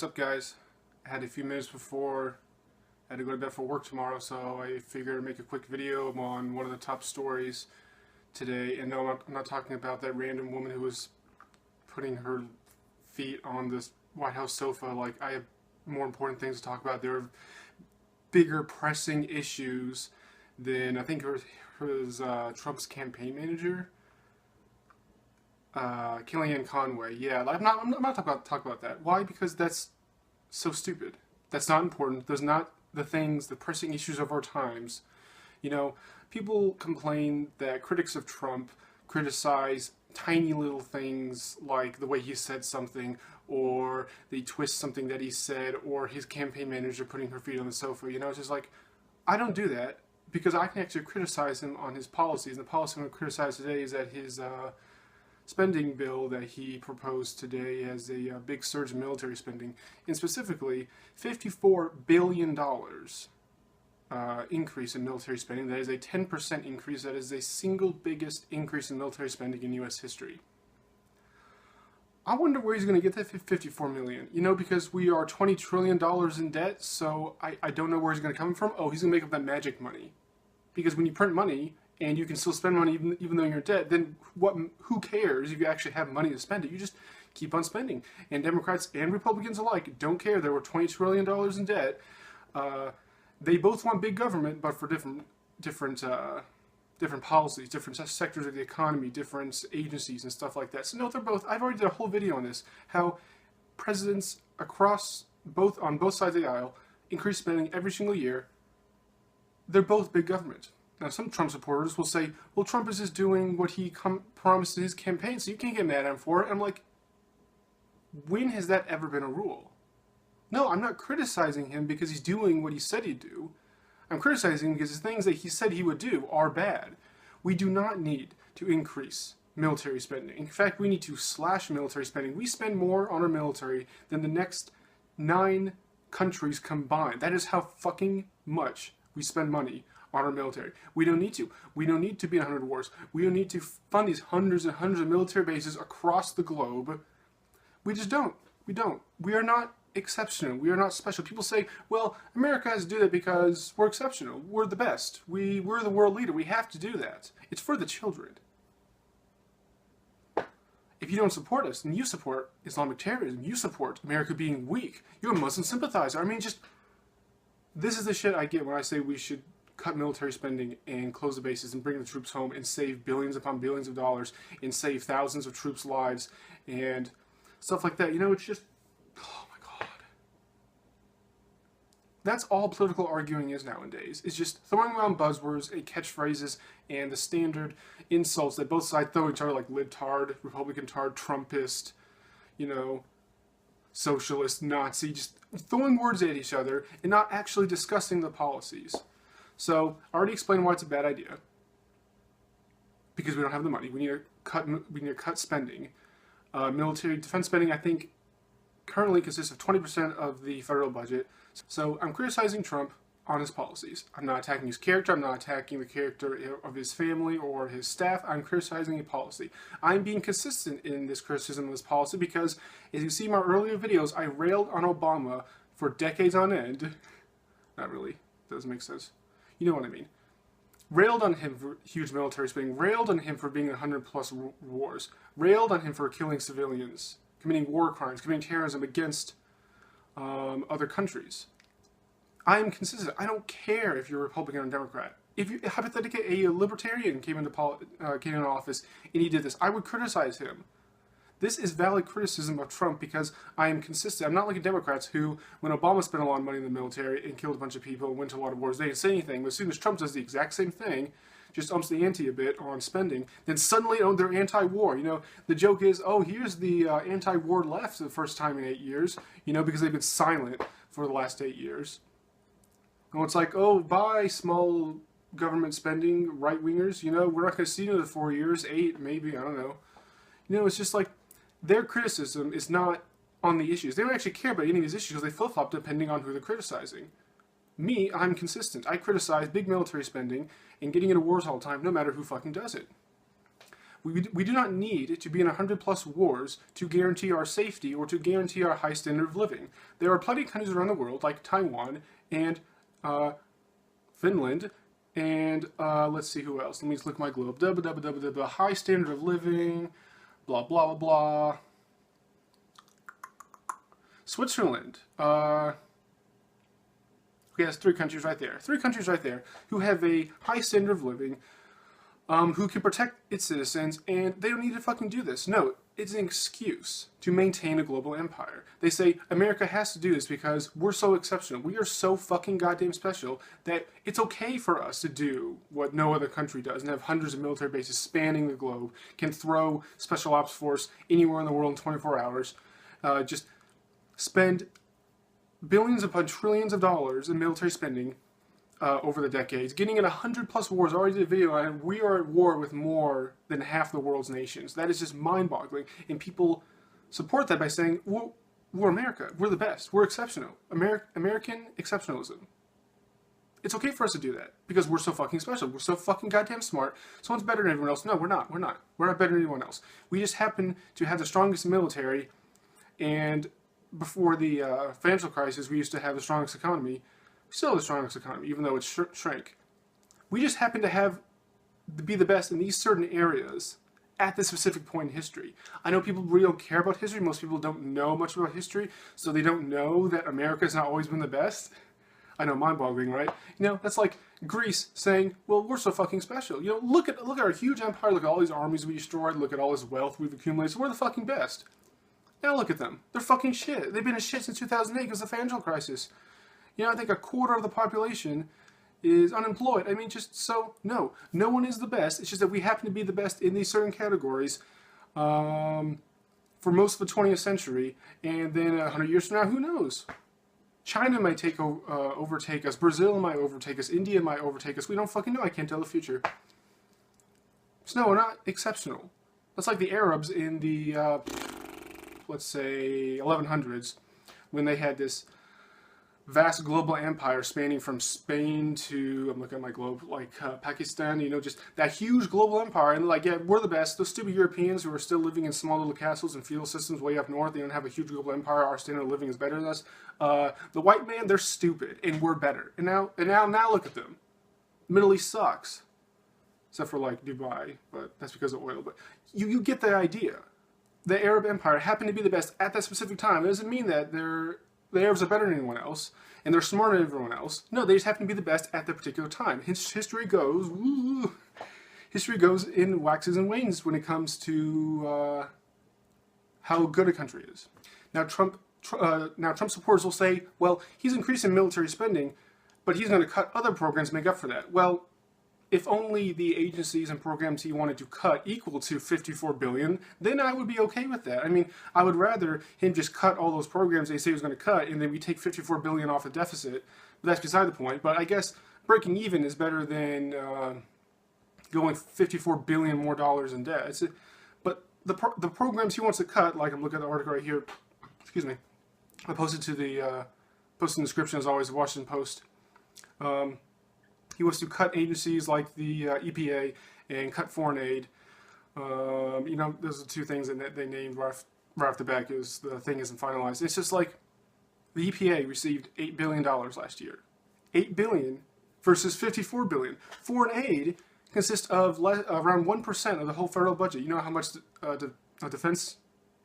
What's up, guys? I had a few minutes before I had to go to bed for work tomorrow, so I figured I'd make a quick video on one of the top stories today. And no, I'm not talking about that random woman who was putting her feet on this White House sofa. Like, I have more important things to talk about. There are bigger pressing issues than, I think it was Trump's campaign manager, Kellyanne Conway. Yeah, I'm not talking about that. Why? Because that's so stupid. That's not important. There's not the pressing issues of our times. You know, people complain that critics of Trump criticize tiny little things like the way he said something, or they twist something that he said, or his campaign manager putting her feet on the sofa. You know, it's just like, I don't do that because I can actually criticize him on his policies. And the policy I'm going to criticize today is that his spending bill that he proposed today has a big surge in military spending, and specifically $54 billion increase in military spending. That is a 10% increase. That is the single biggest increase in military spending in U.S. history. I wonder where he's going to get that $54 million. You know, because we are $20 trillion in debt, so I don't know where he's going to come from. Oh, he's going to make up that magic money. Because when you print money, and you can still spend money even though you're in debt, then who cares if you actually have money to spend it? You just keep on spending. And Democrats and Republicans alike don't care. There were $20 trillion in debt. They both want big government, but for different policies, different sectors of the economy, different agencies and stuff like that. So no, they're both. I've already did a whole video on this, how presidents on both sides of the aisle increase spending every single year. They're both big government. Now, some Trump supporters will say, well, Trump is just doing what he promised in his campaign, so you can't get mad at him for it. And I'm like, when has that ever been a rule? No, I'm not criticizing him because he's doing what he said he'd do. I'm criticizing him because the things that he said he would do are bad. We do not need to increase military spending. In fact, we need to slash military spending. We spend more on our military than the next 9 countries combined. That is how fucking much we spend money on our military. We don't need to. We don't need to be in 100 wars. We don't need to fund these hundreds and hundreds of military bases across the globe. We just don't. We don't. We are not exceptional. We are not special. People say, well, America has to do that because we're exceptional. We're the best. We're the world leader. We have to do that. It's for the children. If you don't support us, then you support Islamic terrorism. You support America being weak. You're a Muslim sympathizer. I mean, this is the shit I get when I say we should cut military spending and close the bases and bring the troops home and save billions upon billions of dollars and save thousands of troops' lives and stuff like that. You know, it's just, oh my God. That's all political arguing is nowadays. It's just throwing around buzzwords and catchphrases and the standard insults that both sides throw at each other, like libtard, Republican tard, Trumpist, you know, socialist, Nazi, just throwing words at each other and not actually discussing the policies. So, I already explained why it's a bad idea. Because we don't have the money. We need to cut spending. Military defense spending, I think, currently consists of 20% of the federal budget. So, I'm criticizing Trump on his policies. I'm not attacking his character. I'm not attacking the character of his family or his staff. I'm criticizing a policy. I'm being consistent in this criticism of this policy because, as you see in my earlier videos, I railed on Obama for decades on end. Not really. Doesn't make sense. You know what I mean. Railed on him for huge military spending. Railed on him for being in 100+ wars. Railed on him for killing civilians, committing war crimes, committing terrorism against other countries. I am consistent. I don't care if you're a Republican or a Democrat. If you hypothetically a libertarian came into office and he did this, I would criticize him. This is valid criticism of Trump because I am consistent. I'm not like the Democrats who, when Obama spent a lot of money in the military and killed a bunch of people and went to a lot of wars, they didn't say anything. But as soon as Trump does the exact same thing, just umps the ante a bit on spending, then suddenly they're anti-war. You know, the joke is, oh, here's the anti-war left for the first time in 8 years, you know, because they've been silent for the last 8 years. And it's like, oh, bye, small government spending, right-wingers, you know, we're not going to see you in 4 years, 8, maybe, I don't know. You know, it's just like, their criticism is not on the issues. They don't actually care about any of these issues because they flip-flop depending on who they're criticizing. Me, I'm consistent. I criticize big military spending and getting into wars all the time, no matter who fucking does it. We do not need to be in 100+ wars to guarantee our safety or to guarantee our high standard of living. There are plenty of countries around the world, like Taiwan and Finland, and let's see who else. Let me just look at my globe. High standard of living, blah, blah, blah, blah. Switzerland. Yes, 3 countries right there. 3 countries right there who have a high standard of living, who can protect its citizens, and they don't need to fucking do this. No, it's an excuse to maintain a global empire. They say America has to do this because we're so exceptional. We are so fucking goddamn special that it's okay for us to do what no other country does and have hundreds of military bases spanning the globe, can throw special ops force anywhere in the world in 24 hours, just spend billions upon trillions of dollars in military spending over the decades, getting in 100+ wars. I already did a video on it. We are at war with more than half the world's nations. That is just mind-boggling, and people support that by saying, well, we're America. We're the best. We're exceptional. American exceptionalism. It's okay for us to do that because we're so fucking special. We're so fucking goddamn smart. Someone's better than everyone else. No, we're not. We're not. We're not better than anyone else. We just happen to have the strongest military, and before the financial crisis, we used to have the strongest economy. Still the strongest economy, even though it shrank. We just happen to be the best in these certain areas at this specific point in history. I know people really don't care about history. Most people don't know much about history, so they don't know that America's not always been the best. I know, mind-boggling, right? You know, that's like Greece saying, well, we're so fucking special. You know, look at our huge empire, look at all these armies we destroyed, look at all this wealth we've accumulated, so we're the fucking best. Now look at them. They're fucking shit. They've been a shit since 2008 because of the financial crisis. You know, I think 1/4 of the population is unemployed. I mean, just so, no one is the best. It's just that we happen to be the best in these certain categories for most of the 20th century. And then 100 years from now, who knows? China might overtake us. Brazil might overtake us. India might overtake us. We don't fucking know. I can't tell the future. So no, we're not exceptional. That's like the Arabs in the, let's say, 1100s, when they had this vast global empire spanning from Spain to, I'm looking at my globe, like Pakistan, you know, just that huge global empire. And like, yeah, we're the best. Those stupid Europeans who are still living in small little castles and feudal systems way up north, they don't have a huge global empire. Our standard of living is better than us. The white man, they're stupid, and we're better. And now look at them. Middle East sucks. Except for like Dubai, but that's because of oil. But you get the idea. The Arab Empire happened to be the best at that specific time. It doesn't mean that the Arabs are better than anyone else, and they're smarter than everyone else. No, they just happen to be the best at that particular time. History goes in waxes and wanes when it comes to how good a country is. Now, Trump supporters will say, well, he's increasing military spending, but he's going to cut other programs to make up for that. Well, if only the agencies and programs he wanted to cut equal to $54 billion, then I would be okay with that. I mean, I would rather him just cut all those programs they say he was going to cut, and then we take $54 billion off the deficit. But that's beside the point. But I guess breaking even is better than going $54 billion more dollars in debt. But the programs he wants to cut, like I'm looking at the article right here. Excuse me. I posted to the posted in the description as always, the Washington Post. He wants to cut agencies like the EPA and cut foreign aid. You know, those are 2 things that they named right off the bat because the thing isn't finalized. It's just like the EPA received $8 billion last year. $8 billion versus $54 billion. Foreign aid consists of around 1% of the whole federal budget. You know how much defense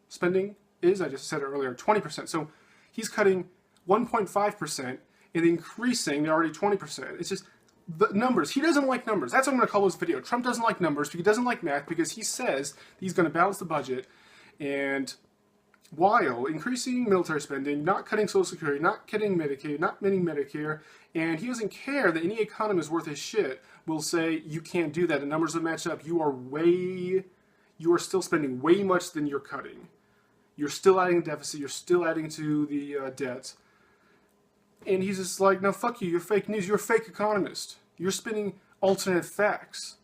spending is? I just said it earlier, 20%. So he's cutting 1.5% and increasing the already 20%. It's just the numbers. He doesn't like numbers. That's what I'm going to call this video. Trump doesn't like numbers. He doesn't like math because he says he's going to balance the budget, and while increasing military spending, not cutting Social Security, not cutting Medicaid, not cutting Medicare, and he doesn't care that any economist worth his shit will say you can't do that. The numbers don't match up. You are still spending way much than you're cutting. You're still adding deficit. You're still adding to the debt. And he's just like, no, fuck you, you're fake news, you're a fake economist. You're spinning alternate facts,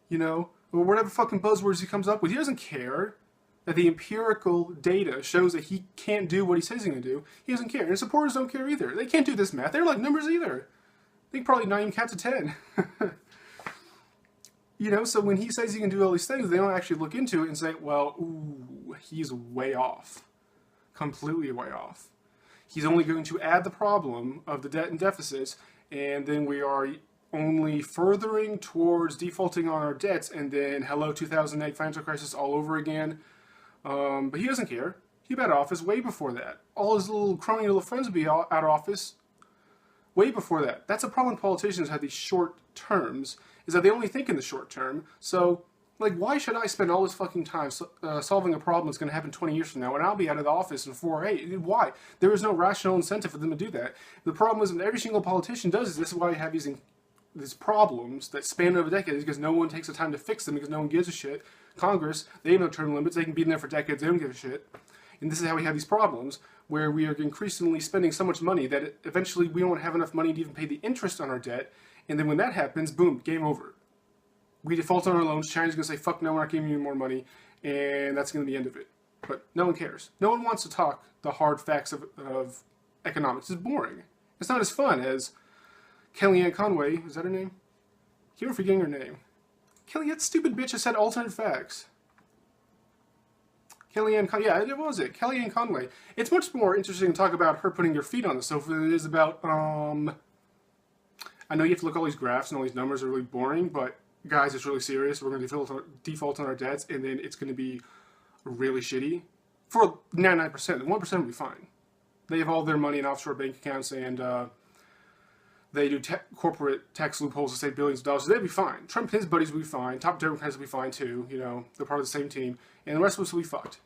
you know, or whatever fucking buzzwords he comes up with. He doesn't care that the empirical data shows that he can't do what he says he's going to do. He doesn't care. And his supporters don't care either. They can't do this math. They don't like numbers either. They can probably not even count to 10. You know, so when he says he can do all these things, they don't actually look into it and say, well, ooh, he's way off. Completely way off. He's only going to add the problem of the debt and deficits, and then we are only furthering towards defaulting on our debts, and then hello 2008 financial crisis all over again. But he doesn't care. He'd be out of office way before that. All his little crony little friends would be out of office way before that. That's a problem politicians have these short terms, is that they only think in the short term. So, like, why should I spend all this fucking time solving a problem that's going to happen 20 years from now, and I'll be out of the office in 4 or 8? Why? There is no rational incentive for them to do that. The problem is that every single politician does this is why you have these problems that span over decades, because no one takes the time to fix them, because no one gives a shit. Congress, they have no term limits, they can be in there for decades, they don't give a shit. And this is how we have these problems, where we are increasingly spending so much money that eventually we don't have enough money to even pay the interest on our debt, and then when that happens, boom, game over. We default on our loans, China's going to say, fuck no, we're not giving you more money, and that's going to be the end of it. But no one cares. No one wants to talk the hard facts of economics. It's boring. It's not as fun as Kellyanne Conway, is that her name? I keep forgetting her name. That stupid bitch has said alternate facts. Yeah, it was it. Kellyanne Conway. It's much more interesting to talk about her putting her feet on the sofa than it is about, I know you have to look at all these graphs and all these numbers are really boring, but guys, it's really serious. We're going to default on our debts, and then it's going to be really shitty. For 99%, 1% will be fine. They have all their money in offshore bank accounts, and they do corporate tax loopholes to save billions of dollars, so they'll be fine. Trump and his buddies will be fine. Top Democrats will be fine too. You know, they're part of the same team, and the rest of us will be fucked.